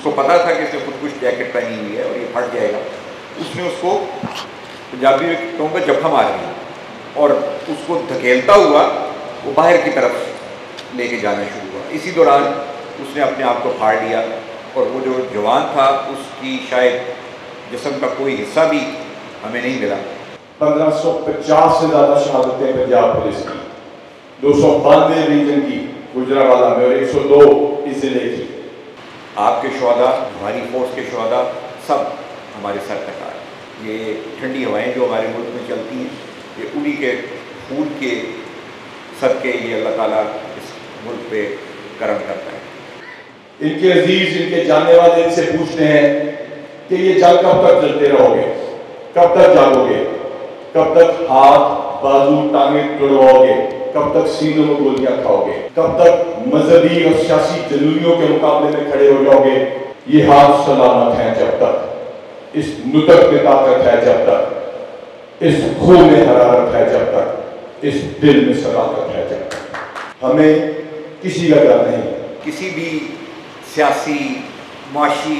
کو پتا تھا کہ اس نے خودکش جیکٹ پہنی ہوئی ہے اور یہ پھٹ جائے گا، اس نے اس کو پنجابی میں کہوں گا جبھا مار دیا اور اس کو دھکیلتا ہوا وہ باہر کی طرف لے کے جانا شروع ہوا۔ اسی دوران اس نے اپنے آپ کو پھاڑ لیا اور وہ جو جوان تھا اس کی شاید جسم کا کوئی حصہ بھی ہمیں نہیں ملا۔ 1550 سے زیادہ شہادتیں پنجاب پولیس کی، 292 ریجن کی گجرانوالہ میں اور 102 اس ضلع کی۔ آپ کے شہداء، ہماری فورس کے شہداء سب ہمارے سر تک آئے۔ یہ ٹھنڈی ہوائیں جو ہمارے ملک میں چلتی ہیں یہ انہی کے خون کے صدقے یہ اللہ تعالیٰ اس ملک پہ کرم کرتا ہے۔ ان کے عزیز، ان کے جاننے والے ان سے پوچھتے ہیں کہ یہ جنگ کب تک چلتے رہو گے، کب تک جاگو گے، کب تک ہاتھ بازو ٹانگیں توڑواؤ گے، کب تک سینوں میں گولیاں کھاؤ گے، کب تک مذہبی اور سیاسی جنونیوں کے مقابلے میں کھڑے ہو جاؤ گے۔ یہ ہاتھ سلامت ہیں جب تک، اس نطق میں طاقت ہے جب تک، اس خون میں حرارت ہے جب تک، اس دل میں صداقت ہے جب تک۔ ہمیں کسی کا ڈر نہیں۔ کسی بھی سیاسی، معاشی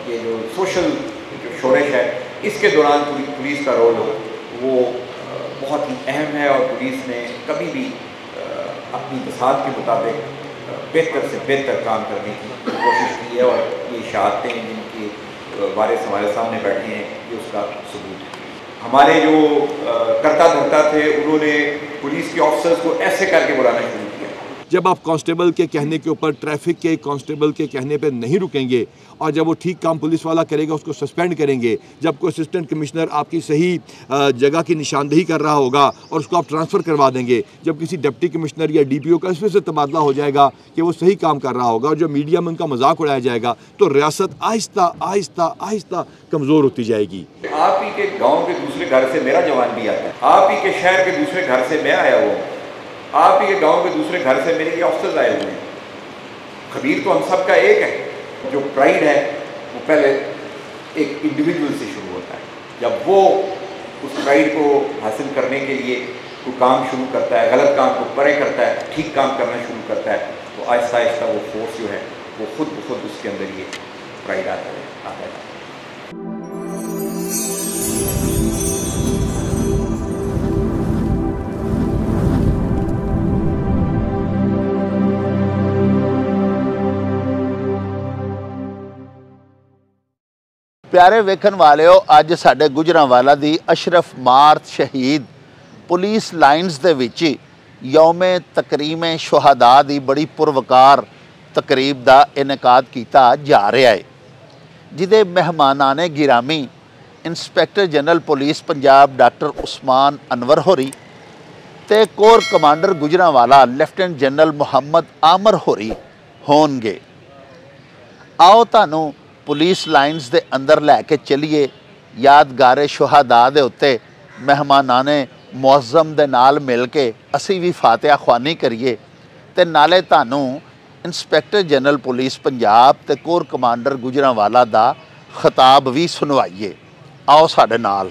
یہ جو سوشل جو شورش ہے اس کے دوران پولیس کا رول وہ بہت ہی اہم ہے، اور پولیس نے کبھی بھی اپنی بساط کے مطابق بہتر سے بہتر کام کرنے کی کوشش کی ہے، اور یہ شہادتیں جن کے وارث ہمارے سامنے بیٹھے ہیں یہ اس کا ثبوت ہے۔ ہمارے جو کرتا دھرتا تھے انہوں نے پولیس کے آفیسرز کو ایسے کر کے بلانا شروع کیا۔ جب آپ کانسٹیبل کے کہنے کے اوپر، ٹریفک کے کانسٹیبل کے کہنے پہ نہیں رکیں گے اور جب وہ ٹھیک کام پولیس والا کرے گا اس کو سسپینڈ کریں گے، جب کوئی اسسٹنٹ کمشنر آپ کی صحیح جگہ کی نشاندہی کر رہا ہوگا اور اس کو آپ ٹرانسفر کروا دیں گے، جب کسی ڈپٹی کمشنر یا ڈی پی او کا اس سے تبادلہ ہو جائے گا کہ وہ صحیح کام کر رہا ہوگا اور جو میڈیا میں ان کا مذاق اڑایا جائے گا، تو ریاست آہستہ آہستہ آہستہ کمزور ہوتی جائے گی۔ آپ ہی کے گاؤں کے دوسرے گھر سے میرا جوان بھی آتا ہے، آپ ہی کے شہر کے دوسرے گھر سے میں آیا ہوا ہوں، آپ ہی کے گاؤں کے دوسرے گھر سے میرے یہ آفیسرز آئے ہوئے ہیں۔ خبیر تو ہم سب کا ایک ہے۔ جو پرائیڈ ہے وہ پہلے ایک انڈیویجول سے شروع ہوتا ہے۔ جب وہ اس پرائیڈ کو حاصل کرنے کے لیے کوئی کام شروع کرتا ہے، غلط کام کو پرے کرتا ہے، ٹھیک کام کرنا شروع کرتا ہے، تو آہستہ آہستہ وہ فورس جو ہے وہ خود بخود اس کے اندر یہ پرائیڈ آتا ہے۔ پیارے ویکھن والےو، اج ساڈے گجرانوالا دی اشرف مارت شہید پولیس لائنز دے وچ یوم تکریم شہداء دی بڑی پروکار تقریب دا انعقاد کیتا جا رہا ہے، جدے مہمانان گرامی inspector general police Punjab doctor Usman Anwar ہوری تے corps commander Gujranwala lieutenant general Muhammad Amir ہوری ہون گے۔ آؤ تانوں پولیس لائنز دے اندر لے کے چلیے، یادگار شہداء دے اتے مہمانان معظم دے نال مل کے اسی بھی فاتحہ خوانی کریے تے نالے تانوں انسپیکٹر جنرل پولیس پنجاب تے کور کمانڈر گجرانوالا دا خطاب بھی سنوائیے۔ آؤ ساڈے نال۔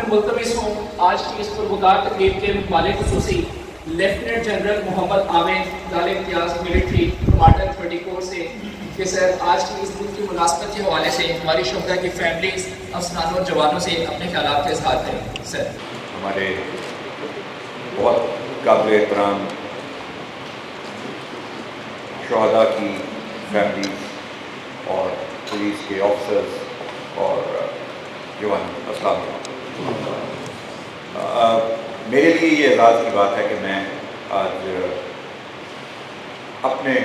मुलतमिस हूँ आज की इस पुरवकार तकरीब के मालिक खुसूसी लेफ्टिनेंट जनरल मोहम्मद आमिर दाले इम्तियाज़ मिलिट्री कमांडर 24 से कि सर आज की इस दिन की मुनासबत के हवाले से हमारी शुहदा की फैमिलीज अफसरान और जवानों से अपने ख्यालात का इजहार करें। सर हमारे बहुत काबिल एहतराम शुहदा की फैमिली और पुलिस के ऑफिसर्स और जवान, अस्सलाम वालेकुम। मेरे लिए ये एजाज़ की बात है कि मैं आज अपने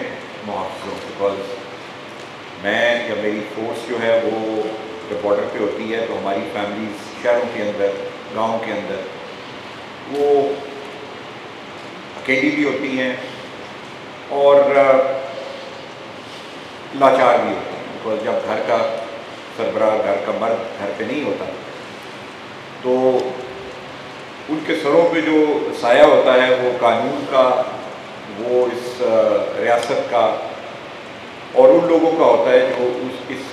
मुआफ़िज़ों बिकॉज मैं या मेरी फोर्स जो है वो जब बॉर्डर पे होती है तो हमारी फैमिलीज शहरों के अंदर, गाँव के अंदर वो अकेली भी होती हैं और लाचार भी होती हैं। बिकॉज जब घर का सरबराह, घर का मर्द घर पे नहीं होता तो उनके सरों पे जो साया होता है वो कानून का, वो इस रियासत का और उन लोगों का होता है जो इस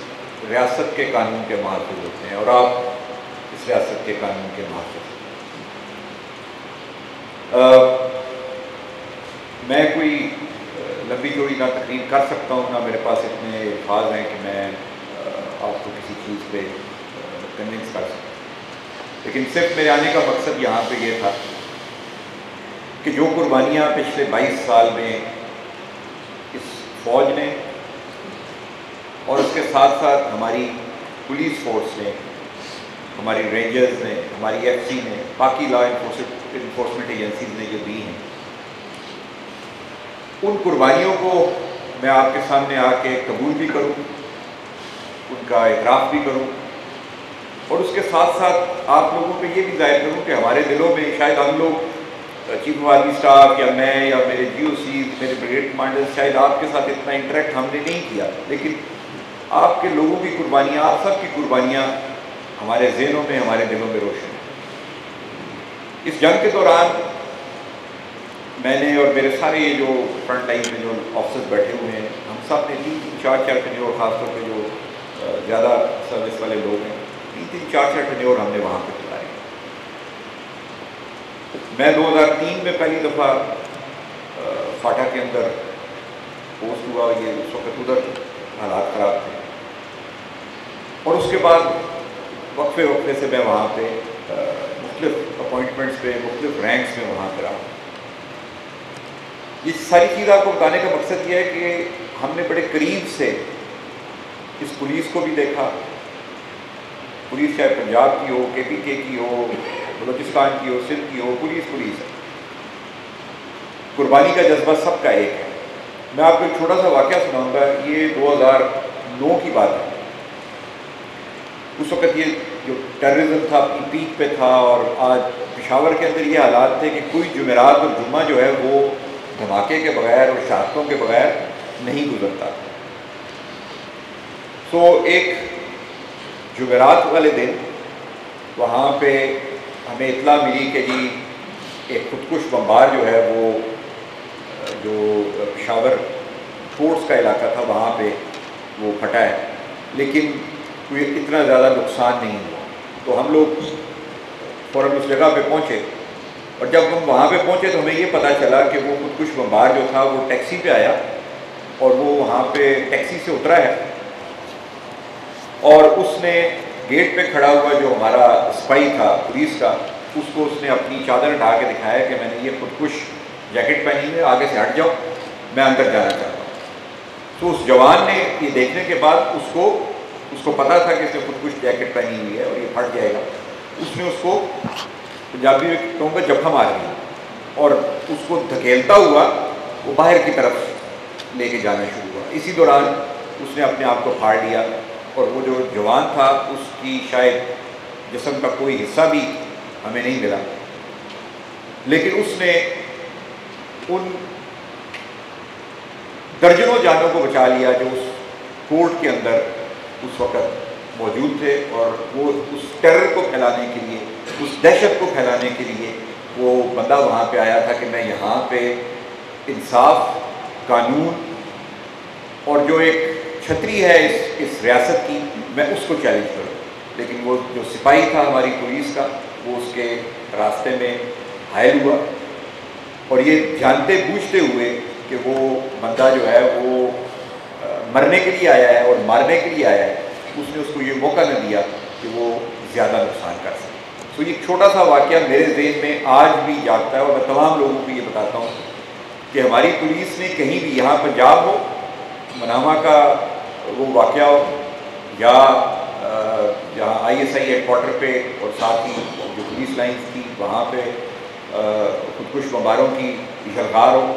रियासत के कानून के महफूज होते हैं। और आप इस रियासत के कानून के महफूज। मैं कोई लंबी चौड़ी ना तकरीर कर सकता हूँ, ना मेरे पास इतने अल्फाज हैं कि मैं आपको किसी चीज़ पे कन्विंस कर सकूँ। लेकिन सिर्फ मेरे आने का मकसद यहाँ पे ये था कि जो कुर्बानियाँ पिछले 22 साल में इस फौज ने और उसके साथ साथ हमारी पुलिस फोर्स ने, हमारी रेंजर्स ने, हमारी एफसी ने, बाकी लॉ इन्फोर्समेंट एजेंसीज ने जो दी हैं, उन कुर्बानियों को मैं आपके सामने आके कबूल भी करूँ, उनका इतराफ़ भी करूँ और उसके साथ साथ आप लोगों पे ये भी जाहिर करूँ कि हमारे दिलों में शायद हम लोग चीफ ऑफ आर्मी स्टाफ या मैं या मेरे GOC, मेरे ब्रिगेड कमांडर्स शायद आपके साथ इतना इंटरेक्ट हमने नहीं किया, लेकिन आपके लोगों की कुर्बानियाँ, आप सब की कुर्बानियाँ हमारे ज़हनों में, हमारे दिलों में रोशन है। इस जंग के दौरान मैंने और मेरे सारे ये जो फ्रंट लाइन में जो ऑफिसर्स बैठे हुए हैं, हम सब ने 3-4 टेन्योर, ख़ासतौर पर जो ज़्यादा सर्विस वाले लोग हैं, 3-4 टेन्योर हमने वहाँ पे चलाए। मैं 2003 में पहली दफ़ा फाटा के अंदर पोस्ट हुआ, ये उस वक्त उधर हालात ख़राब थे और उसके बाद वक्फे वक्फे से मैं वहाँ पे मुख्तलिफ अपॉइंटमेंट्स पे, मुख्तलिफ रैंक्स में वहाँ पर रहा। ये सारी चीज़ आपको बताने का मकसद ये है कि हमने बड़े करीब से इस पुलिस को भी देखा। पुलिस चाहे पंजाब की हो, KPK की हो, बलूचिस्तान की हो, सिंध की हो, पुलिस है। कुर्बानी का जज्बा सबका एक है। मैं आपको एक छोटा सा वाक़या सुनाऊंगा। ये 2009 की बात है। उस वक़्त ये जो टेररिज्म था अपनी पीक पे था और आज पेशावर के अंदर ये हालात थे कि कोई जुमेरात और जुम्मा जो है वो धमाके के बगैर और शहादतों के बगैर नहीं गुजरता। तो एक जुमेरात वाले दिन वहाँ पे हमें इत्तला मिली कि जी एक खुदकुश बम्बार जो है वो जो पेशावर फोर्स का इलाका था वहाँ पे वो फटा है, लेकिन कोई इतना ज़्यादा नुकसान नहीं हुआ। तो हम लोग फ़ौरन उस जगह पे पहुँचे और जब हम वहाँ पे पहुँचे तो हमें ये पता चला कि वो खुदकुश बम्बार जो था वो टैक्सी पे आया और वो वहाँ पे टैक्सी से उतरा है और उसने गेट पे खड़ा हुआ जो हमारा सिपाही था पुलिस का, उसको उसने अपनी चादर उठा के दिखाया कि मैंने ये खुदकुश जैकेट पहनी हुई है, आगे से हट जाओ, मैं अंदर जाना चाहता हूँ। तो उस जवान ने ये देखने के बाद उसको पता था कि इसने खुदकुश जैकेट पहनी हुई है और ये फट जाएगा। उसने उसको पंजाबी में कहूँगा जब्फा मार दिया और उसको धकेलता हुआ वो बाहर की तरफ लेके जाना शुरू हुआ। इसी दौरान उसने अपने आप को फाड़ लिया और वो जो जवान था उसकी शायद जिस्म का कोई हिस्सा भी हमें नहीं मिला, लेकिन उसने उन दर्जनों जानों को बचा लिया जो उस कोर्ट के अंदर उस वक़्त मौजूद थे और वो उस टेरर को फैलाने के लिए, उस दहशत को फैलाने के लिए वो बंदा वहाँ पे आया था कि मैं यहाँ पे इंसाफ, कानून और जो एक छतरी है इस रियासत की, मैं उसको चैलेंज करूँ। लेकिन वो जो सिपाही था हमारी पुलिस का, وہ اس کے راستے میں حائل ہوا، اور یہ جانتے بوجھتے ہوئے کہ وہ بندہ جو ہے وہ مرنے کے لیے آیا ہے اور مارنے کے لیے آیا ہے، اس نے اس کو یہ موقع نہ دیا کہ وہ زیادہ نقصان کر سکے۔ تو یہ چھوٹا سا واقعہ میرے ذہن میں آج بھی جاگتا ہے، اور میں تمام لوگوں کو یہ بتاتا ہوں کہ ہماری پولیس نے کہیں بھی، یہاں پنجاب ہو، منامہ کا وہ واقعہ ہو، یا جہاں ISI ہیڈ کوارٹر پہ اور ساتھ ہی جو پولیس لائنز تھی وہاں پہ خودکش بمباروں کی اشغال ہو،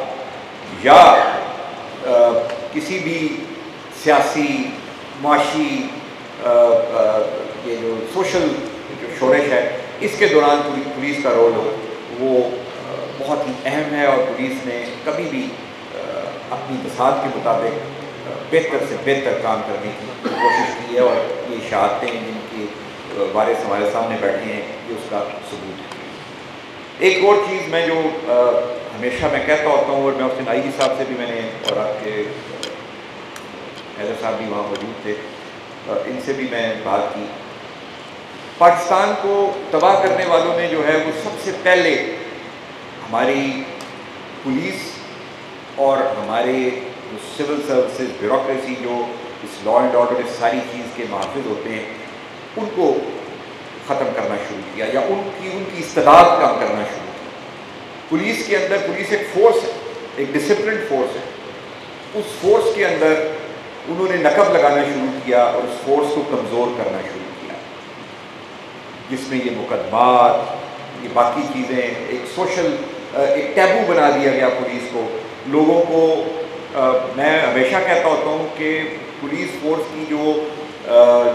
یا کسی بھی سیاسی معاشی یہ جو سوشل جو شورش ہے اس کے دوران پولیس کا رول ہو، وہ بہت ہی اہم ہے، اور پولیس نے کبھی بھی اپنی بساط کے مطابق بہتر سے بہتر کام کرنے کی کوشش کی ہے، اور یہ شہادتیں جن کے وارث ہمارے سامنے بیٹھے ہیں یہ اس کا ثبوت ہے۔ ایک اور چیز میں جو ہمیشہ میں کہتا ہوتا ہوں، اور میں اس دن آئی جی صاحب سے بھی میں نے، اور آپ کے حیدر صاحب بھی وہاں موجود تھے، ان سے بھی میں بات کی، پاکستان کو تباہ کرنے والوں نے جو ہے وہ سب سے پہلے ہماری پولیس اور ہمارے جو سول سروسز بیوروکریسی جو اس لا اینڈ آرڈر اس ساری چیز کے محافظ ہوتے ہیں ان کو ختم کرنا شروع کیا، یا ان کی استعداد کم کرنا شروع کیا۔ پولیس کے اندر، پولیس ایک فورس ہے، ایک ڈسپلنڈ فورس ہے، اس فورس کے اندر انہوں نے نقب لگانا شروع کیا اور اس فورس کو کمزور کرنا شروع کیا، جس میں یہ مقدمات، یہ باقی چیزیں، ایک سوشل ایک ٹیبو بنا دیا گیا پولیس کو۔ لوگوں کو میں ہمیشہ کہتا ہوتا ہوں کہ پولیس فورس کی جو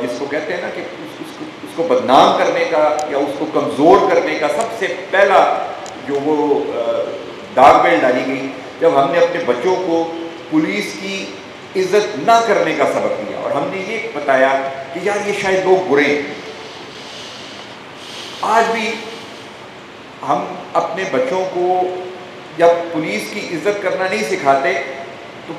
جس کو کہتے ہیں نا کہ اس کو بدنام کرنے کا یا اس کو کمزور کرنے کا سب سے پہلا جو وہ داغ بیل ڈالی گئی جب ہم نے اپنے بچوں کو پولیس کی عزت نہ کرنے کا سبق دیا، اور ہم نے یہ بتایا کہ یار یہ شاید لوگ برے ہیں۔ آج بھی ہم اپنے بچوں کو جب پولیس کی عزت کرنا نہیں سکھاتے تو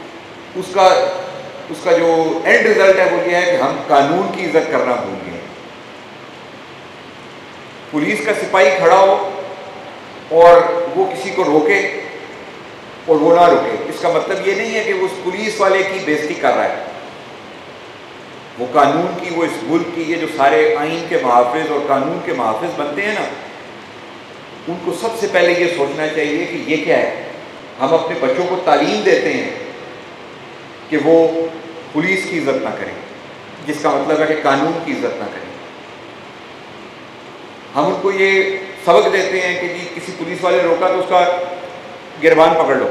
اس کا جو اینڈ رزلٹ ہے وہ یہ ہے کہ ہم قانون کی عزت کرنا بھول گئے۔ پولیس کا سپاہی کھڑا ہو اور وہ کسی کو روکے اور وہ نہ روکے، اس کا مطلب یہ نہیں ہے کہ وہ اس پولیس والے کی بے عزتی کر رہا ہے، وہ قانون کی، وہ اس ملک کی، یہ جو سارے آئین کے محافظ اور قانون کے محافظ بنتے ہیں نا، ان کو سب سے پہلے یہ سوچنا چاہیے کہ یہ کیا ہے۔ ہم اپنے بچوں کو تعلیم دیتے ہیں کہ وہ پولیس کی عزت نہ کریں، جس کا مطلب ہے کہ قانون کی عزت نہ کریں۔ ہم ان کو یہ سبق دیتے ہیں کہ جی کسی پولیس والے روکا تو اس کا گربان پکڑ لو،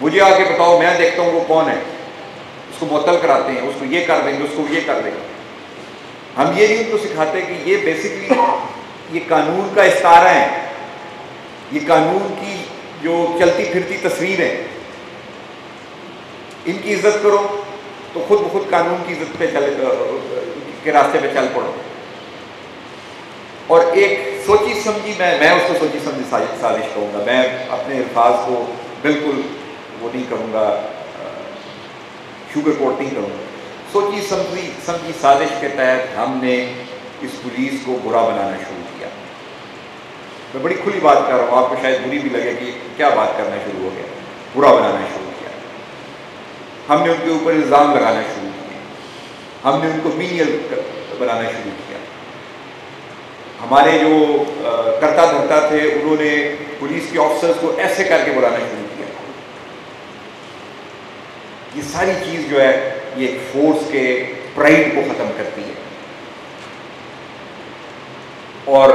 مجھے آ کے بتاؤ، میں دیکھتا ہوں وہ کون ہے، اس کو معطل کراتے ہیں، اس کو یہ کر دیں گے، اس کو یہ کر دیں گے۔ ہم یہ نہیں ان کو سکھاتے کہ یہ بیسکلی یہ قانون کا استعارہ ہے، یہ قانون کی جو چلتی پھرتی تصویر ہے، ان کی عزت کرو تو خود بخود قانون کی عزت پہ کے راستے پہ چل پڑو۔ اور ایک سوچی سمجھی، میں اس کو سوچی سمجھی سازش کہوں گا، میں اپنے الفاظ کو بالکل وہ نہیں کروں گا، شوگر کوٹ نہیں کروں گا، سوچی سمجھی سازش کے تحت ہم نے اس پولیس کو برا بنانا شروع کیا۔ میں بڑی کھلی بات کر رہا ہوں، آپ کو شاید بری بھی لگے کہ کیا بات کرنا شروع ہو گیا، برا بنانا شروع کیا۔ ہم نے ان کے اوپر الزام لگانا شروع کیے، ہم نے ان کو مینیل بنانا شروع کیا۔ ہمارے جو کرتا دھرتا تھے انہوں نے پولیس کے آفیسرز کو ایسے کر کے بلانا شروع کیا۔ یہ ساری چیز جو ہے یہ ایک فورس کے پرائڈ کو ختم کرتی ہے، اور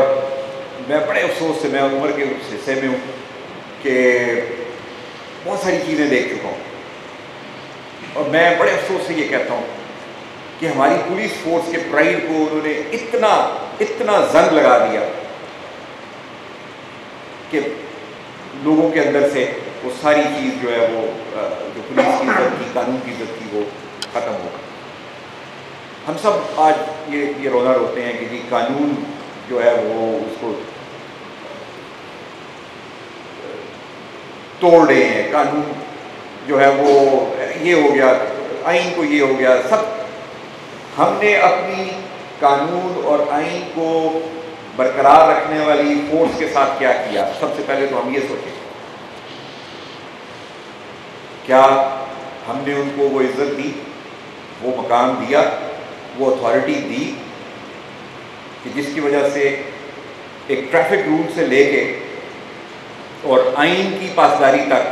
میں بڑے افسوس سے، میں عمر کے اس حصے میں ہوں کہ بہت ساری چیزیں دیکھ چکا ہوں، اور میں بڑے افسوس سے یہ کہتا ہوں کہ ہماری پولیس فورس کے پرائڈ کو انہوں نے اتنا زنگ لگا دیا کہ لوگوں کے اندر سے وہ ساری چیز جو ہے وہ جو پولیس کی عزت کی، قانون کی عزت کی، وہ ختم ہو گئی۔ ہم سب آج یہ رونا روتے ہیں کہ جی قانون جو ہے وہ اس کو توڑ رہے ہیں، قانون جو ہے وہ یہ ہو گیا، آئین کو یہ ہو گیا، سب ہم نے اپنی قانون اور آئین کو برقرار رکھنے والی فورس کے ساتھ کیا کیا؟ سب سے پہلے تو ہم یہ سوچیں، کیا ہم نے ان کو وہ عزت دی، وہ مقام دیا، وہ اتھارٹی دی کہ جس کی وجہ سے ایک ٹریفک رول سے لے کے اور آئین کی پاسداری تک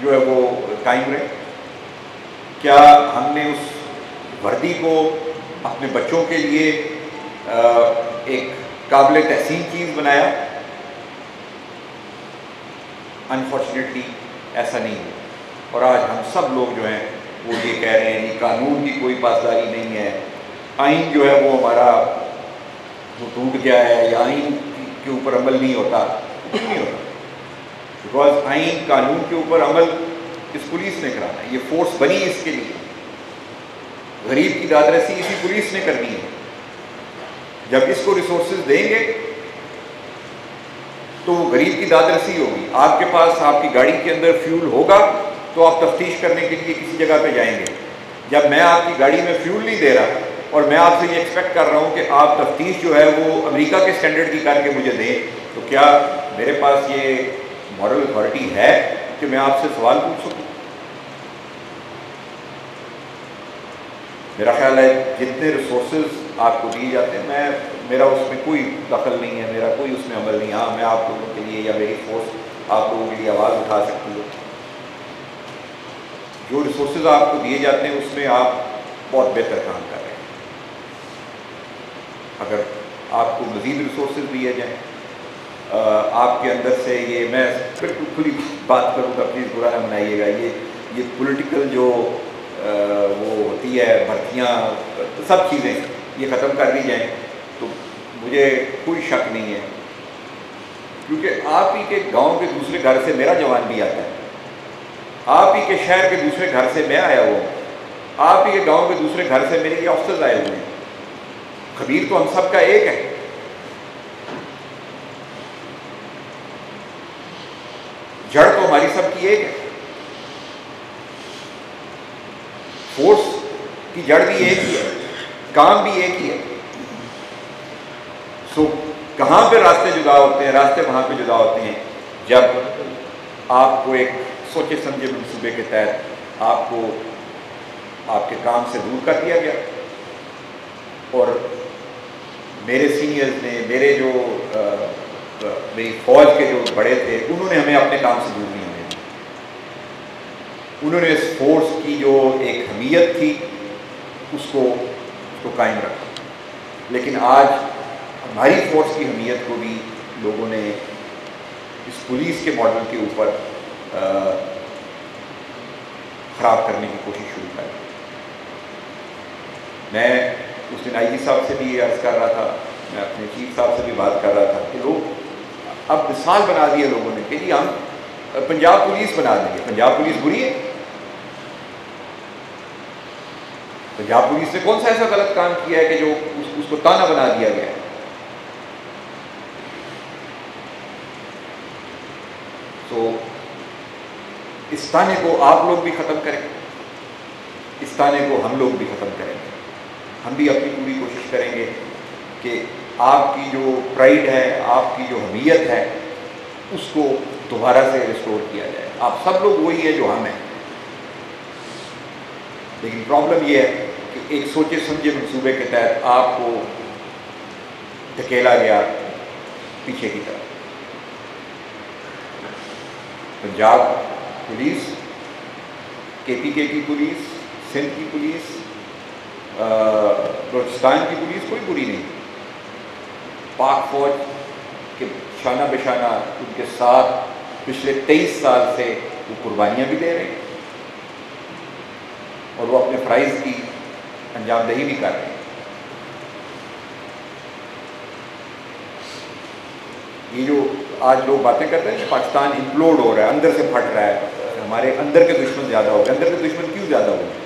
جو ہے وہ قائم رہے؟ کیا ہم نے اس وردی کو اپنے بچوں کے لیے ایک قابل تحسین چیز بنایا؟ انفارچونیٹلی ایسا نہیں ہے، اور آج ہم سب لوگ جو ہیں وہ یہ کہہ رہے ہیں کہ قانون کی کوئی پاسداری نہیں ہے، آئین جو ہے وہ ہمارا وہ ٹوٹ گیا ہے، یا آئین کے اوپر عمل نہیں ہوتا۔ کچھ نہیں ہوتا، بیکاز آئین قانون کے اوپر عمل اس پولیس نے کرانا ہے، یہ فورس بنی اس کے لیے۔ غریب کی داد رسی اسی پولیس نے کرنی ہے۔ جب اس کو ریسورسز دیں گے تو وہ غریب کی داد رسی ہوگی۔ آپ کے پاس آپ کی گاڑی کے اندر فیول ہوگا تو آپ تفتیش کرنے کے لیے کسی جگہ پہ جائیں گے۔ جب میں آپ کی گاڑی میں فیول نہیں دے رہا اور میں آپ سے یہ ایکسپیکٹ کر رہا ہوں کہ آپ تفتیش جو ہے وہ امریکہ کے سٹینڈرڈ کی کر کے مجھے دیں، تو کیا میرے پاس یہ مورل اتھارٹی ہے کہ میں آپ سے سوال پوچھ سکوں؟ میرا خیال ہے جتنے ریسورسز آپ کو دیے جاتے ہیں، میرا اس میں کوئی دخل نہیں ہے، میرا کوئی اس میں عمل نہیں۔ ہاں، میں آپ لوگوں کے لیے یا میری فورس آپ لوگوں کے لیے آواز اٹھا سکتی ہے۔ جو ریسورسز آپ کو دیے جاتے ہیں اس میں آپ بہت بہتر کام کر رہے ہیں۔ اگر آپ کو مزید ریسورسز دیے جائیں، آپ کے اندر سے یہ، میں بالکل کھلی بات کروں گا، پلیز برا نہ منائیے گا، یہ پولیٹیکل جو وہ ہوتی ہے بھرتیاں، سب چیزیں یہ ختم کر دی جائیں تو مجھے کوئی شک نہیں ہے، کیونکہ آپ ہی کے گاؤں کے دوسرے گھر سے میرا جوان بھی آتا ہے، آپ ہی کے شہر کے دوسرے گھر سے میں آیا ہوا ہوں، آپ ہی کے گاؤں کے دوسرے گھر سے میرے یہ آفیسرز آئے ہوئے ہیں۔ خبیر تو ہم سب کا ایک ہے۔ جڑ تو ہماری سب کی ایک ہے، فورس کی جڑ بھی ایک ہی ہے، کام بھی ایک ہی ہے۔ سو کہاں پہ راستے جدا ہوتے ہیں؟ راستے وہاں پہ جدا ہوتے ہیں جب آپ کو ایک سوچے سمجھے منصوبے کے تحت آپ کو آپ کے کام سے دور کر دیا گیا، اور میرے سینئرز نے، میرے جو میری فوج کے جو بڑے تھے، انہوں نے ہمیں اپنے کام سے دور نہیں ہونے دیا۔ انہوں نے اس فورس کی جو ایک اہمیت تھی اس کو قائم رکھا، لیکن آج ہماری فورس کی اہمیت کو بھی لوگوں نے اس پولیس کے ماڈل کے اوپر خراب کرنے کی کوشش شروع کر دی۔ میں اس دن آئی جی صاحب سے بھی یہ عرض کر رہا تھا، میں اپنے چیف صاحب سے بھی بات کر رہا تھا کہ لوگ اب مثال بنا دی ہے لوگوں نے کہ جی ہم پنجاب پولیس بنا دیں گے۔ پنجاب پولیس بری ہے؟ پنجاب پولیس نے کون سا ایسا غلط کام کیا ہے کہ جو اس کو تانا بنا دیا گیا ہے؟ تو اس تانے کو آپ لوگ بھی ختم کریں، اس تانے کو ہم لوگ بھی ختم کریں گے۔ ہم بھی اپنی پوری کوشش کریں گے کہ آپ کی جو پرائڈ ہے، آپ کی جو اہمیت ہے، اس کو دوبارہ سے ریسٹور کیا جائے۔ آپ سب لوگ وہی ہیں جو ہم ہیں، لیکن پرابلم یہ ہے کہ ایک سوچے سمجھے منصوبے کے تحت آپ کو دھکیلا گیا پیچھے کی طرف۔ پنجاب پولیس، کے پی کے کی پولیس، سندھ کی پولیس، بلوچستان کی پولیس کوئی بری نہیں۔ پاک فوج کے شانہ بشانہ ان کے ساتھ پچھلے 23 سال سے وہ قربانیاں بھی دے رہے ہیں، اور وہ اپنے فرائض کی انجام دہی بھی کر رہے ہیں۔ یہ جو آج لوگ باتیں کرتے ہیں کہ پاکستان امپلوڈ ہو رہا ہے، اندر سے پھٹ رہا ہے، ہمارے اندر کے دشمن زیادہ ہو گئے۔ اندر کے دشمن کیوں زیادہ ہو گئے؟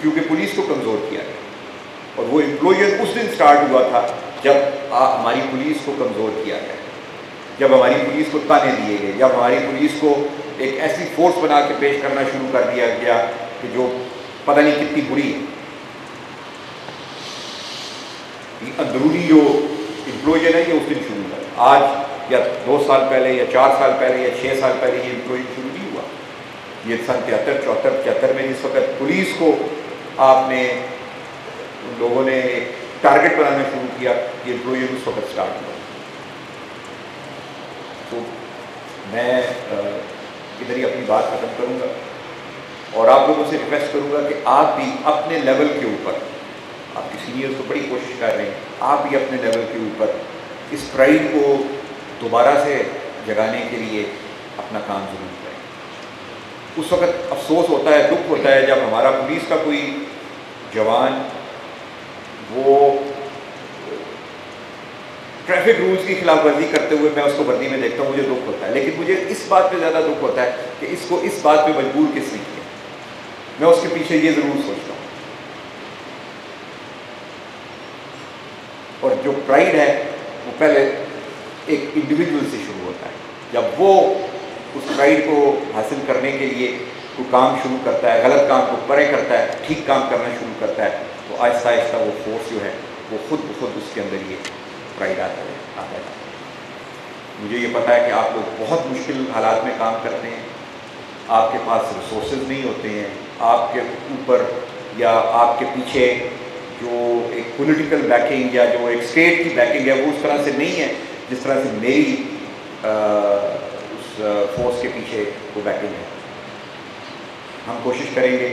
کیونکہ پولیس کو کمزور کیا گیا، اور وہ امپلوئر اس دن سٹارٹ ہوا تھا جب ہماری پولیس کو کمزور کیا گیا، جب ہماری پولیس کو تانے دیے گئے، جب ہماری پولیس کو ایک ایسی فورس بنا کے پیش کرنا شروع کر دیا گیا کہ جو پتہ نہیں کتنی بری ہے۔ اندرونی جو इम्प्लॉयजन है ये उस दिन शुरू हुआ। आज या 2 साल पहले या 4 साल पहले या 6 साल पहले ये इम्प्लॉयजन शुरू नहीं हुआ। ये सन 73, 74, 75 में जिस वक्त पुलिस को आपने उन लोगों ने एक टारगेट बनाना शुरू किया, ये इम्प्लॉयजन उस वक्त स्टार्ट हुआ। तो मैं इधर ही अपनी बात ख़त्म करूँगा और आप लोगों से रिक्वेस्ट करूँगा कि आप भी अपने लेवल के ऊपर, आपके सीनियर्स तो बड़ी कोशिश कर रहे हैं, आप भी अपने लेवल के ऊपर इस प्राइड को दोबारा से जगाने के लिए अपना काम ज़रूर करें। उस वक्त अफसोस होता है, दुख होता है जब हमारा पुलिस का कोई जवान वो ट्रैफिक रूल्स की खिलाफ वर्जी करते हुए मैं उसको वर्दी में देखता हूँ, मुझे दुख होता है। लेकिन मुझे इस बात पे ज़्यादा दुख होता है कि इसको इस बात पे मजबूर किसने किया। मैं उसके पीछे ये ज़रूर सोचता हूँ। और जो प्राइड है वो पहले एक इंडिविजुअल से शुरू होता है। जब वो उस प्राइड को हासिल करने के लिए कोई काम शुरू करता है, गलत काम को परे करता है, ठीक काम करना शुरू करता है, तो आहिस्ता आहिस्ता वो फोर्स जो है वो खुद ब खुद उसके अंदर ये प्राइड आता है। मुझे ये पता है कि आप लोग बहुत मुश्किल हालात में काम करते हैं, आपके पास रिसोर्सेज नहीं होते हैं, आपके ऊपर या आपके पीछे जो एक पॉलिटिकल बैकिंग या जो एक स्टेट की बैकिंग है वो उस तरह से नहीं है जिस तरह से मेरी उस फोर्स के पीछे वो बैकिंग है। हम कोशिश करेंगे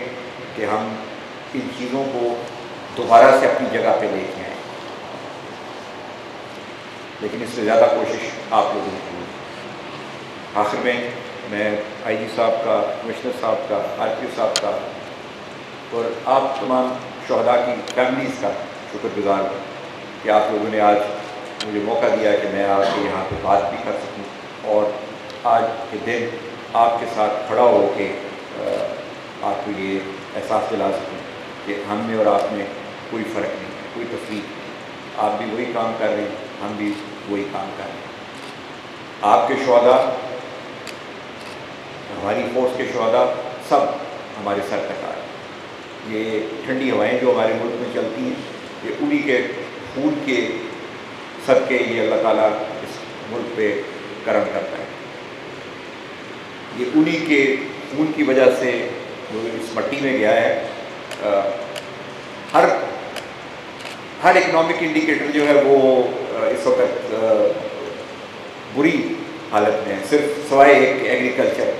कि हम इन चीज़ों को दोबारा से अपनी जगह पे लेके आएँ, लेकिन इससे ज़्यादा कोशिश आप लोगों की होगी। आखिर में मैं आईजी साहब का, कमिश्नर साहब का, आरपीओ साहब का और आप तमाम शहदा की फैमिलीज़ का शुक्रगुजार हूँ कि आप लोगों ने आज मुझे मौका दिया कि मैं आपके यहाँ पे बात भी कर सकूँ और आज के दिन आपके साथ खड़ा होके आपको ये एहसास दिला सकूँ कि हम में और आप में कोई फ़र्क नहीं है, कोई तफरीक। आप भी वही काम कर रहे हैं, हम भी वही काम कर रहे हैं। आपके शहदा, हमारी फोर्स के शहदा सब हमारे सर तक आ रहे हैं। ये ठंडी हवाएं जो हमारे मुल्क में चलती हैं, ये उन्हीं के खून के सदके ये अल्लाह ताला इस मुल्क पे करम करता है। ये उन्हीं के खून की वजह से जो इस मट्टी में गया है। हर इकनॉमिक इंडिकेटर जो है वो इस वक्त बुरी हालत में है, सिर्फ सवाए एक एग्रीकल्चर,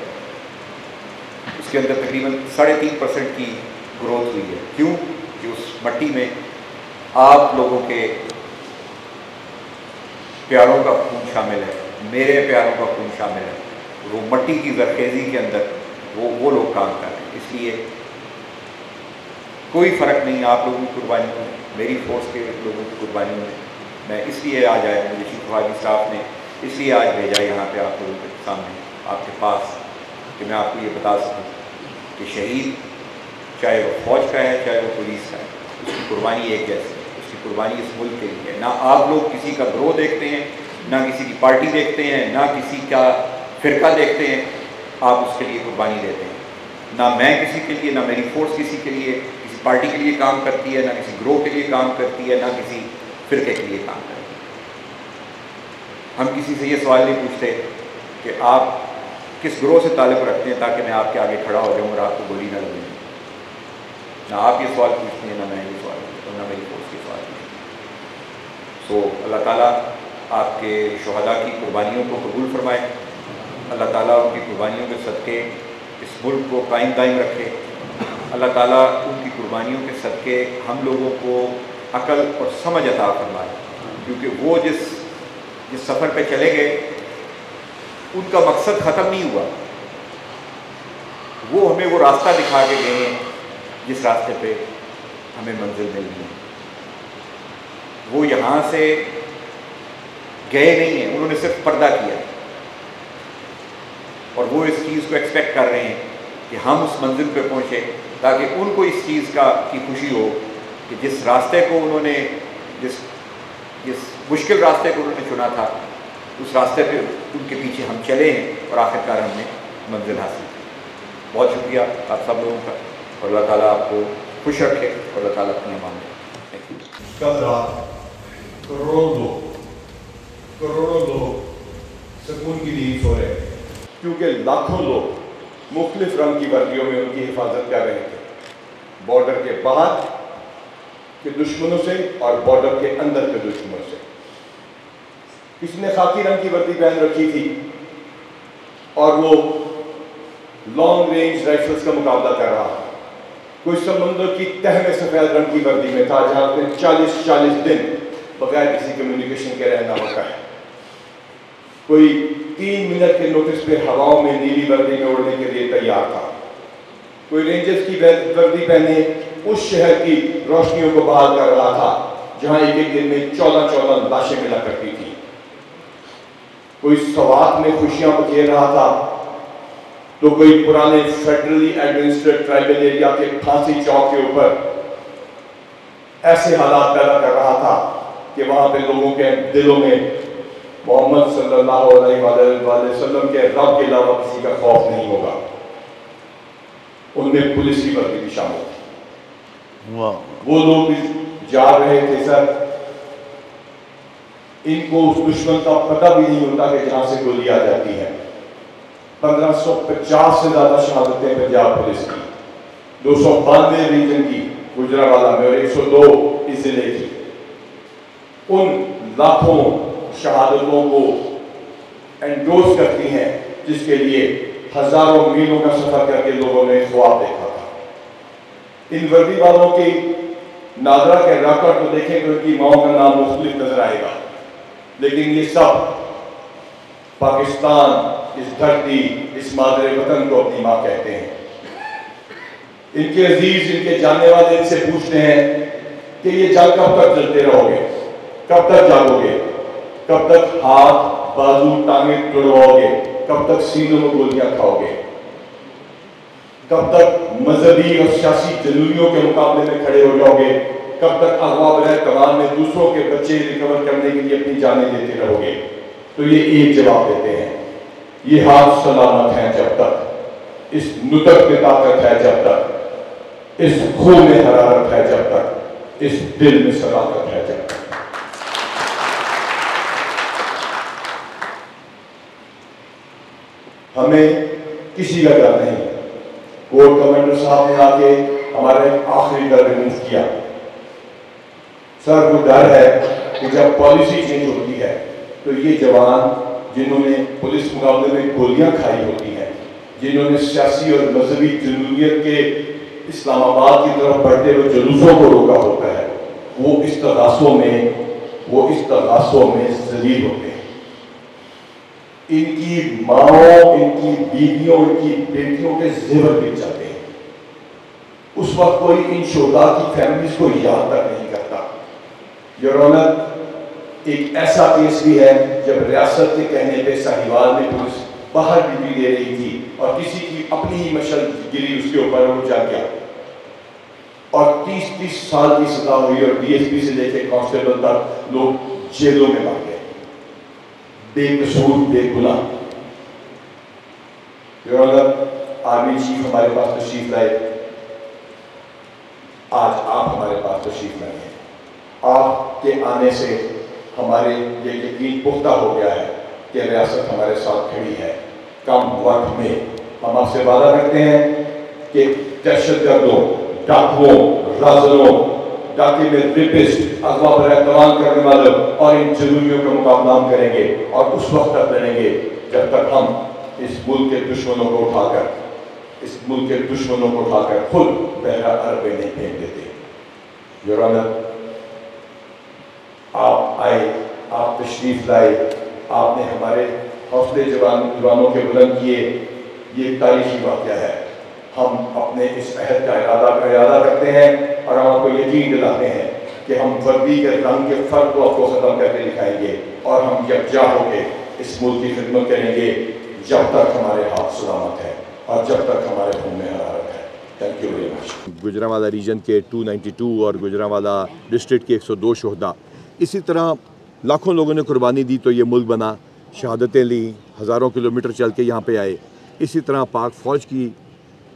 उसके अंदर तकरीबन 3.5% की ग्रोथ हुई है। क्यों? कि उस मट्टी में आप लोगों के प्यारों का खून शामिल है, मेरे प्यारों का खून शामिल है। वो मट्टी की जरखेज़ी के अंदर वो लोग काम कर रहे हैं। इसलिए कोई फ़र्क नहीं आप लोगों की कुर्बानियों में, मेरी फोर्स के लोगों की कुर्बानियों में। मैं इसलिए आज आया, मुझे चीफ हाजी साहब ने इसलिए आज भेजा यहाँ पे आप लोगों के सामने, आपके पास, कि मैं आपको ये बता सकूँ कि शहीद चाहे वो फ़ौज का है चाहे वो पुलिस का है, उसकी कुर्बानी एक जैसी है। उसकी कुर्बानी इस मुल्क के लिए है। ना आप लोग किसी का ग्रोह देखते हैं, ना किसी की पार्टी देखते हैं, ना किसी का फ़िरका देखते हैं, आप उसके लिए कुर्बानी देते हैं। ना मैं किसी के लिए, ना मेरी फोर्स किसी के लिए, किसी पार्टी के लिए काम करती है, ना किसी ग्रोह के लिए काम करती है, ना किसी फ़िरके के लिए काम करती है। हम किसी से ये सवाल नहीं पूछते कि आप किस ग्रोह से ताल्लुक़ रखते हैं ताकि मैं आपके आगे खड़ा हो जाऊँ और आपको गोली ना लगे। ना आप ये सवाल पूछते हैं, ना मैं ये सवाल पूछता हूँ, ना मेरी फोर्स के सवाल पूछते। सो अल्लाह ताला आपके शहदा की कुर्बानियों को कबूल फरमाए। अल्लाह ताला उनकी कुर्बानियों के सदक़े इस मुल्क को कायम दायम रखे। अल्लाह ताला उनकी कुर्बानियों के सदक़े हम लोगों को अक़ल और समझ अता फरमाए, क्योंकि वो जिस सफ़र पे चले गए उनका मकसद ख़त्म नहीं हुआ। वो हमें वो रास्ता दिखा के गए हैं जिस रास्ते पे हमें मंजिल मिलनी है। वो यहाँ से गए नहीं हैं, उन्होंने सिर्फ पर्दा किया और वो इस चीज़ को एक्सपेक्ट कर रहे हैं कि हम उस मंजिल पे पहुँचे, ताकि उनको इस चीज़ की खुशी हो कि जिस रास्ते को उन्होंने जिस मुश्किल रास्ते को उन्होंने चुना था, उस रास्ते पे उनके पीछे हम चले हैं और आखिरकार हमने मंजिल हासिल की। बहुत शुक्रिया आप सब लोगों का, और अल्लाह ताला आपको खुश रखे और अल्लाह ताला अपनी मान ले। कल रात करोड़ों लोग करोड़ों लोग सुकून की नींद सो रहे हैं, क्योंकि लाखों लोग मुख्तलिफ रंग की वर्दियों में उनकी हिफाजत कर रहे थे, बॉर्डर के बाहर के दुश्मनों से और बॉर्डर के अंदर के दुश्मनों से। किसी ने खाकी रंग की वर्दी पहन रखी थी और वो लॉन्ग रेंज राइफल्स का मुकाबला कर रहा था। कोई समुद्र की तह में सफेद रंग की वर्दी में था, जहां पे 40 दिन बगैर किसी कम्युनिकेशन के रहना होता है। कोई 3 मिनट के नोटिस पे हवाओं में नीली वर्दी में उड़ने के लिए तैयार था। कोई रेंजर्स की वर्दी पहने उस शहर की रोशनियों को बहाल कर रहा था, जहां एक दिन में 14 लाशें मिला करती थी। कोई सवात में खुशियां बखेर रहा था, तो कोई पुराने फेडरली एडमिनिस्ट्रेटेड ट्राइबल एरिया के फांसी चौक के ऊपर ऐसे हालात पैदा कर रहा था कि वहां पे लोगों के दिलों में मोहम्मद सल्लल्लाहु अलैहि वसल्लम के रब के अलावा किसी का खौफ नहीं होगा। उनमें पुलिस की वर्दी भी शामिल थी। वो लोग भी जा रहे थे सर, इनको उस दुश्मन का पता भी नहीं होता कि जहां से गोली आ जाती है। 1550 से ज्यादा शहादतें पंजाब पुलिस की, 292 रीजन की गुजरांवाला में और 102 इस जिले की। उन लाखों शहादतों को एंडोर्स करती हैं, जिसके लिए हजारों मीलों का सफर करके लोगों ने ख्वाब देखा था। इन वर्दी वालों की नादरा के रिकॉर्ड को देखें तो उनकी माओ का नाम मुख्तलिफ नजर आएगा, लेकिन ये सब पाकिस्तान, इस धरती, इस मादरे वतन को अपनी माँ कहते हैं। इनके अजीज, इनके जानने वाले इनसे पूछते हैं कि ये जंग कब तक चलते रहोगे, कब तक जागोगे, कब तक हाथ बाजू टांगे तुड़वाओगे, कब तक सीनों में गोलियां खाओगे, कब तक मजहबी और सियासी जलूनियों के मुकाबले में खड़े हो जाओगे, कब तक अगवा बगैर कमान में दूसरों के बच्चे रिकवर करने के लिए अपनी जानें देते रहोगे। तो ये एक जवाब देते हैं, ये हाथ सलामत हैं जब तक, इस नुतक में ताकत है जब तक, इस खून में हरारत है जब तक, इस दिल में सदाकत है जब तक। हमें किसी का डर नहीं। कोर्ट कमांडर साहब ने आके हमारे आखिरी डर रिमूव किया। सर, वो डर है कि जब पॉलिसी चेंज होती है तो ये जवान जिन्होंने पुलिस मुकाबले में गोलियां खाई होती हैं, जिन्होंने सियासी और मजहबी जुनूनियत के इस्लामाबाद की तरफ बढ़ते हुए जुलूसों को रोका होता है, वो इस तगासों में जलील होते हैं। इनकी माओं, इनकी बीवियों, इनकी बेटियों के जेवर बिक जाते हैं। उस वक्त कोई इन शोधा की फैमिलीज को याद तक नहीं करता। योर ऑनर, एक ऐसा केस भी है जब रियासत के कहने पे साहिवाल में पुलिस बाहर ड्यूटी दे रही थी और किसी की अपनी ही मशल गिरी उसके ऊपर, वो जा गया और 30-30 साल की सजा हुई और डीएसपी से लेकर कांस्टेबल तक लोग जेलों में मर गए, बेकसूर, बेगुनाह। योर ऑनर, आर्मी चीफ हमारे पास तशरीफ लाए, आज आप हमारे पास तशरीफ लाए हैं। आपके आने से हमारे ये यकीन पुख्ता हो गया है कि रियासत हमारे साथ खड़ी है। कम वक्त में हम आपसे वादा करते हैं कि दहशतगर्दों, डाकुओं, राजरों, डाके में रेपिस्ट, अगवा पर एतमाद करने वालों और इन जुलूमियों का मुकाबला हम करेंगे और उस वक्त तक लड़ेंगे जब तक हम इस मुल्क के दुश्मनों को उठाकर खुद बहरा अरब में नहीं फेंक देते। योर ऑनर, आप आए, आप तशरीफ लाए, आपने हमारे हौसले जवानों के बुलंद किए, ये एक तारीखी वाक़या है। हम अपने इस अहद का इरादा करते हैं और हम आपको यकीन दिलाते हैं कि हम वर्दी के रंग के फर्क को आपको ख़त्म करके दिखाएंगे और हम यकजा होकर इस मुल्क की खिदमत करेंगे जब तक हमारे हाथ सलामत है और जब तक हमारे खून में हरारत है। Thank you very much. Gujranwala region के 292 और गुजरांवाला डिस्ट्रिक्ट के 102 शोहदा, इसी तरह लाखों लोगों ने कुर्बानी दी तो ये मुल्क बना, शहादतें ली, हज़ारों किलोमीटर चल के यहाँ पे आए। इसी तरह पाक फ़ौज की,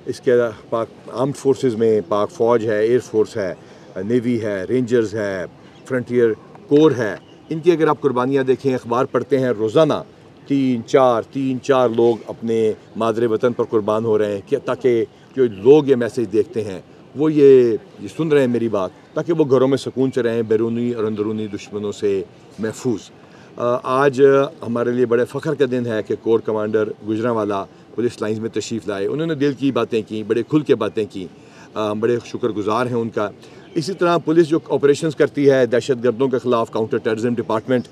इसके पाक आर्म्ड फोर्सेस में पाक फ़ौज है, एयर फोर्स है, नेवी है, रेंजर्स है, फ्रंटियर कोर है, इनकी अगर आप कुर्बानियाँ देखें, अखबार पढ़ते हैं रोज़ाना तीन चार लोग अपने मादरे वतन पर कुर्बान हो रहे हैं कि ताकि जो लोग ये मैसेज देखते हैं वो ये सुन रहे हैं मेरी बात, ताकि वो घरों में सुकून से रहें, बैरूनी और अंदरूनी दुश्मनों से महफूज। आज हमारे लिए बड़े फ़ख्र का दिन है कि core commander Gujranwala police lines में तशरीफ़ लाए। उन्होंने दिल की बातें की, बड़े खुल के बातें की, हम बड़े शुक्रगुजार हैं उनका। इसी तरह पुलिस जो ऑपरेशंस करती है दहशतगर्दों के ख़िलाफ़, काउंटर टेररिज्म डिपार्टमेंट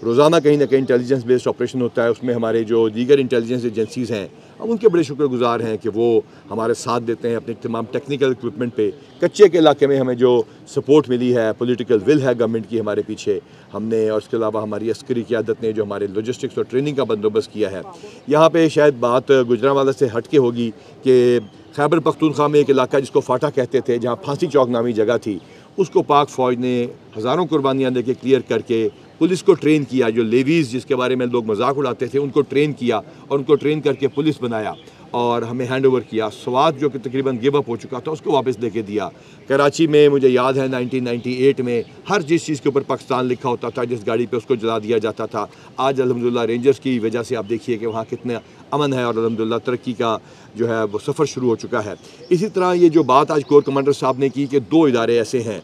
रोज़ाना कहीं ना कहीं इंटेलिजेंस बेस्ड ऑपरेशन होता है, उसमें हमारे जो दीगर इंटेलिजेंस एजेंसीज़ हैं हम उनके बड़े शुक्रगुजार हैं कि वो हमारे साथ देते हैं अपने तमाम टेक्निकल इक्विपमेंट पे। कच्चे के इलाके में हमें जो सपोर्ट मिली है, पॉलिटिकल विल है गवर्नमेंट की हमारे पीछे, हमने और उसके अलावा हमारी अस्करी क़यादत ने जो हमारे लॉजिस्टिक्स और ट्रेनिंग का बंदोबस्त किया है। यहाँ पे शायद बात गुजरांवाला से हट के होगी कि खैबर पख्तूनख्वा में एक इलाका जिसको फाटा कहते थे, जहाँ फांसी चौक नामी जगह थी, उसको पाक फ़ौज ने हज़ारों कुर्बानियाँ दे के क्लियर करके पुलिस को ट्रेन किया। जो लेवीज़ जिसके बारे में लोग मजाक उड़ाते थे उनको ट्रेन किया और उनको ट्रेन करके पुलिस बनाया और हमें हैंड ओवर किया। स्वात जो कि तकरीबन गिव अप हो चुका था उसको वापस लेके दिया। कराची में मुझे याद है 1998 में हर जिस चीज़ के ऊपर पाकिस्तान लिखा होता था, जिस गाड़ी पे उसको जला दिया जाता था। आज अल्हम्दुलिल्लाह रेंजर्स की वजह से आप देखिए कि वहाँ कितने अमन है और अल्हम्दुलिल्लाह तरक्की का जो है वो सफ़र शुरू हो चुका है। इसी तरह ये जो बात आज कोर कमांडर साहब ने की कि 2 इदारे ऐसे हैं,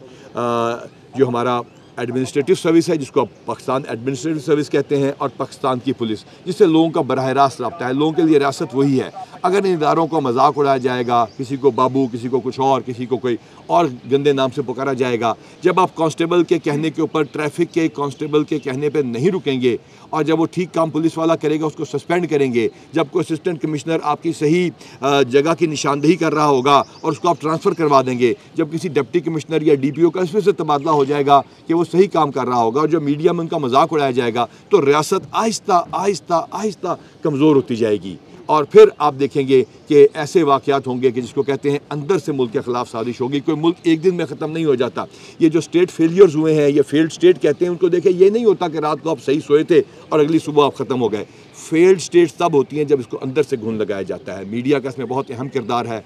जो हमारा एडमिनिस्ट्रेटिव सर्विस है जिसको पाकिस्तान एडमिनिस्ट्रेटिव सर्विस कहते हैं, और पाकिस्तान की पुलिस जिससे लोगों का बराह रास्त रब्ता है। लोगों के लिए रियासत वही है। अगर इन इदारों को मजाक उड़ाया जाएगा, किसी को बाबू, किसी को कुछ और, किसी को कोई और गंदे नाम से पुकारा जाएगा, जब आप कांस्टेबल के कहने के ऊपर, ट्रैफिक के कांस्टेबल के कहने पर नहीं रुकेंगे और जब वो ठीक काम पुलिस वाला करेगा उसको सस्पेंड करेंगे, जब कोई असिस्टेंट कमिश्नर आपकी सही जगह की निशानदेही कर रहा होगा और उसको आप ट्रांसफ़र करवा देंगे, जब किसी डिप्टी कमिश्नर या DPO का इसमें से तबादला हो जाएगा कि वो सही काम कर रहा होगा और जो मीडिया में उनका मजाक उड़ाया जाएगा, तो रियासत आहिस्ता आहिस्ता आहिस्ता कमज़ोर होती जाएगी। और फिर आप देखेंगे कि ऐसे वाक़यात होंगे कि जिसको कहते हैं अंदर से मुल्क के ख़िलाफ़ साजिश होगी। कोई मुल्क एक दिन में ख़त्म नहीं हो जाता। ये जो स्टेट फेलियर्स हुए हैं, ये फेल्ड स्टेट कहते हैं उनको, देखें ये नहीं होता कि रात को आप सही सोए थे और अगली सुबह आप ख़त्म हो गए। फेल्ड स्टेट्स तब होती हैं जब इसको अंदर से घुन लगाया जाता है। मीडिया का इसमें बहुत अहम किरदार है।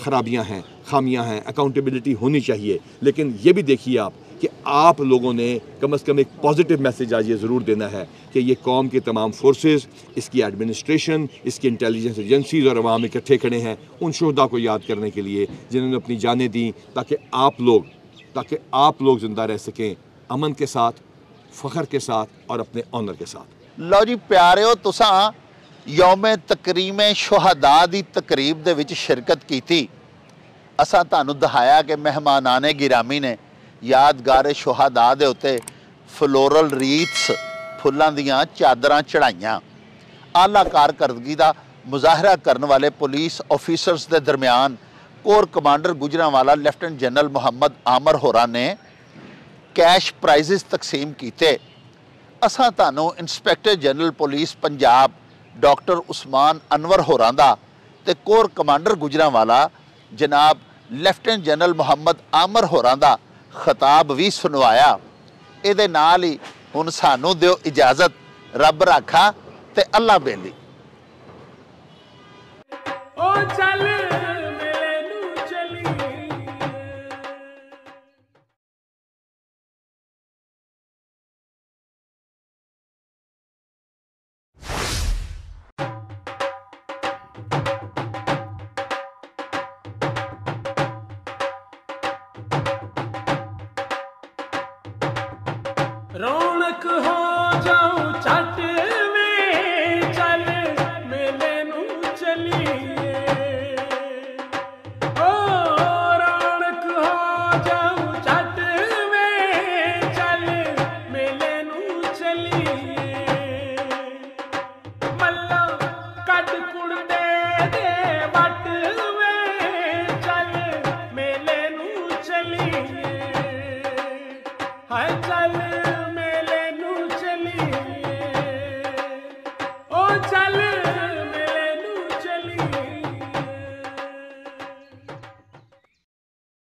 ख़राबियाँ हैं, खामियाँ हैं, अकाउंटेबिलिटी होनी चाहिए, लेकिन ये भी देखिए आप कि आप लोगों ने कम से कम एक पॉजिटिव मैसेज आज ये ज़रूर देना है कि ये कौम के तमाम फोर्सेस, इसकी एडमिनिस्ट्रेशन, इसकी इंटेलिजेंस एजेंसीज़ और अवाम इकट्ठे खड़े हैं उन शोहदा को याद करने के लिए जिन्होंने अपनी जानें दी ताकि आप लोग ज़िंदा रह सकें, अमन के साथ, फ़ख्र के साथ और अपने ऑनर के साथ। लो जी प्यारिओ, तुसां यौम तकरीम शुहदा दी तकरीब दे विच शिरकत कीती। असां तुहानूं दिखाया कि मेहमानाने गिरामी ने यादगार शुहदा दे उत्ते फ्लोरल रीत्स, फुल्लां दियां चादरां चढ़ाइयां। आला कारकर्दगी दा मुजाहरा करने वाले पुलिस ऑफिसर्स के दरमियान corps commander Gujranwala lieutenant general Muhammad Amir होरां ने कैश प्राइज़ तकसीम कीते। असां तुहानूं inspector general police Punjab doctor Usman Anwar होरां दा ते कोर कमांडर गुजरांवाला जनाब लेफ्टिनेंट जनरल मोहम्मद आमर होरां दा खिताब भी सुनवाया। इहदे नाल ही हुण सानूं दिओ इजाजत, रब राखा ते अल्लाह बेली। ओ चल मेरे नू चली रौनक हो जाऊं चट में, चल मेले नू चलिए। ओ रौनक हो जाऊं चट में, चल मेले नू चलिए। मल्ला कट कुड़ते दे बट में, चल मेले नू चलिए। हाय चल चल